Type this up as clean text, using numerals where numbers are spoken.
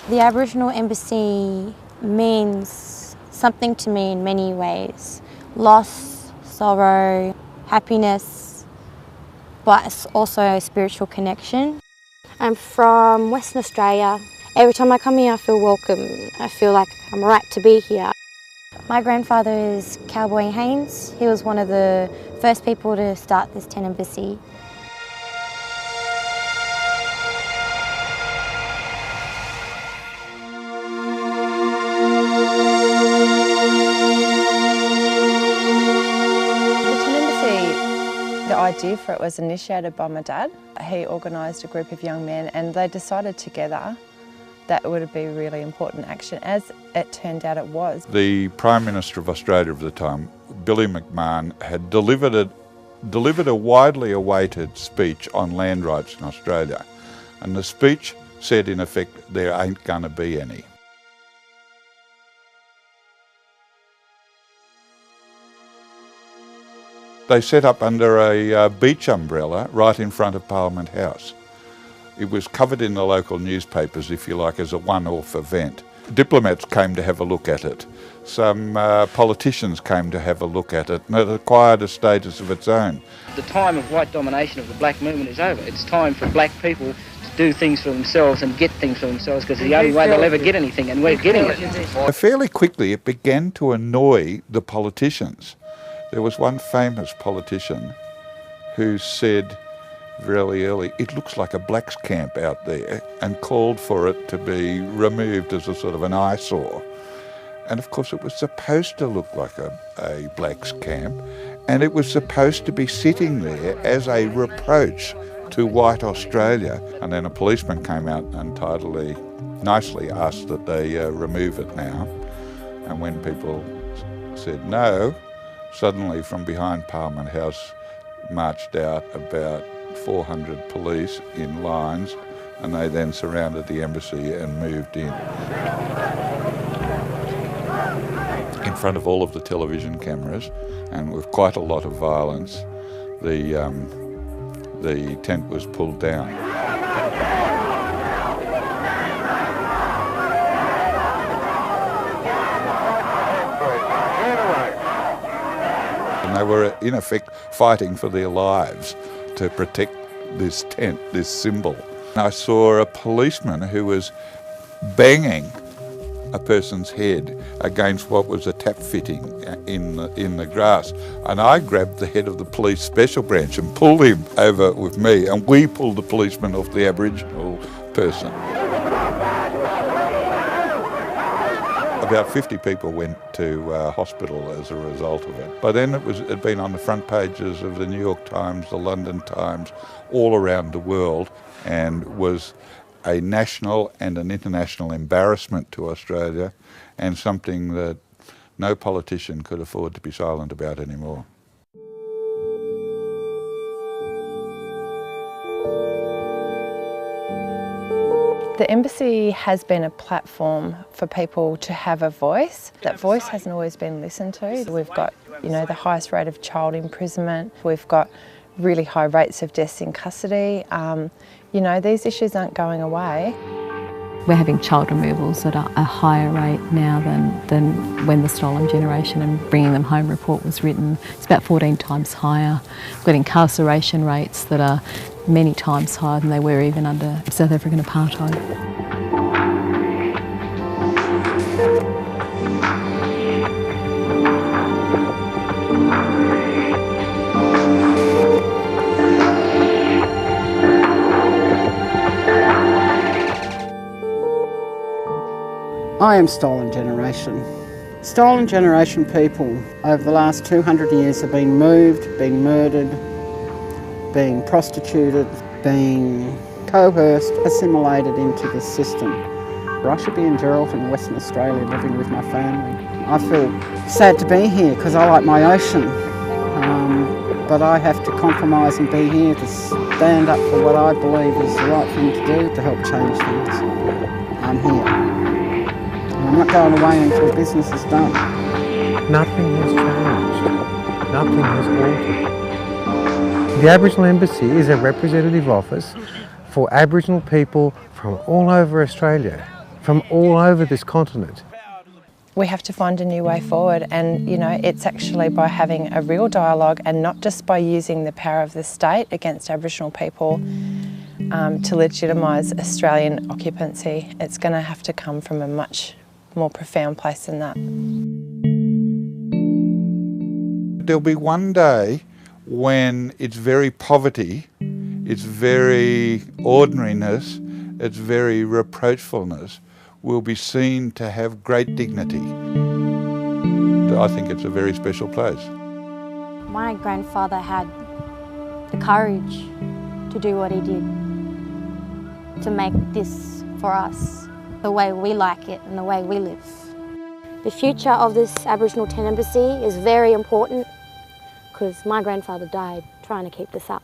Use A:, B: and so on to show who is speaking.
A: The Aboriginal Embassy means something to me in many ways. Loss, sorrow, happiness, but it's also a spiritual connection. I'm from Western Australia. Every time I come here I feel welcome. I feel like I'm right to be here. My grandfather is Cowboy Haynes. He was one of the first people to start this tent embassy.
B: The idea for it was initiated by my dad. He organised a group of young men and they decided together that it would be a really important action. As it turned out, it was.
C: The Prime Minister of Australia of the time, Billy McMahon, had delivered a widely awaited speech on land rights in Australia. And the speech said, in effect, there ain't gonna be any. They set up under a beach umbrella right in front of Parliament House. It was covered in the local newspapers, if you like, as a one-off event. Diplomats came to have a look at it. Some politicians came to have a look at it, and it acquired a status of its own.
D: The time of white domination of the black movement is over. It's time for black people to do things for themselves and get things for themselves, because it's the only way they'll ever get anything, and we're getting it.
C: Fairly quickly it began to annoy the politicians. There was one famous politician who said really early, it looks like a blacks camp out there, and called for it to be removed as a sort of an eyesore. And of course it was supposed to look like a blacks camp, and it was supposed to be sitting there as a reproach to white Australia. And then a policeman came out and nicely asked that they remove it now. And when people said no, suddenly from behind Parliament House marched out about 400 police in lines, and they then surrounded the embassy and moved in front of all of the television cameras, and with quite a lot of violence, the tent was pulled down. And they were in effect fighting for their lives to protect this tent, this symbol. I saw a policeman who was banging a person's head against what was a tap fitting in the grass. And I grabbed the head of the police special branch and pulled him over with me, and we pulled the policeman off the Aboriginal person. About 50 people went to hospital as a result of it. By then it had been on the front pages of the New York Times, the London Times, all around the world, and was a national and an international embarrassment to Australia, and something that no politician could afford to be silent about anymore.
B: The embassy has been a platform for people to have a voice. That voice hasn't always been listened to. We've got, the highest rate of child imprisonment. We've got really high rates of deaths in custody. These issues aren't going away.
E: We're having child removals at a higher rate now than when the Stolen Generation and Bringing Them Home report was written. It's about 14 times higher. We've got incarceration rates that are many times higher than they were even under South African apartheid.
F: I am Stolen Generation. Stolen Generation people over the last 200 years have been moved, been murdered, being prostituted, being coerced, assimilated into this system. I should be in Geraldton, Western Australia, living with my family. I feel sad to be here because I like my ocean, but I have to compromise and be here to stand up for what I believe is the right thing to do to help change things. I'm here. I'm not going away until business is done.
G: Nothing has changed. Nothing has altered. The Aboriginal Embassy is a representative office for Aboriginal people from all over Australia, from from all over this continent.
B: We have to find a new way forward, and you know, it's actually by having a real dialogue and not just by using the power of the state against Aboriginal people to legitimise Australian occupancy. It's going to have to come from a much more profound place than that.
C: There'll be one day when its very poverty, its very ordinariness, its very reproachfulness will be seen to have great dignity. I think it's a very special place.
A: My grandfather had the courage to do what he did, to make this for us, the way we like it and the way we live. The future of this Aboriginal Embassy is very important because my grandfather died trying to keep this up.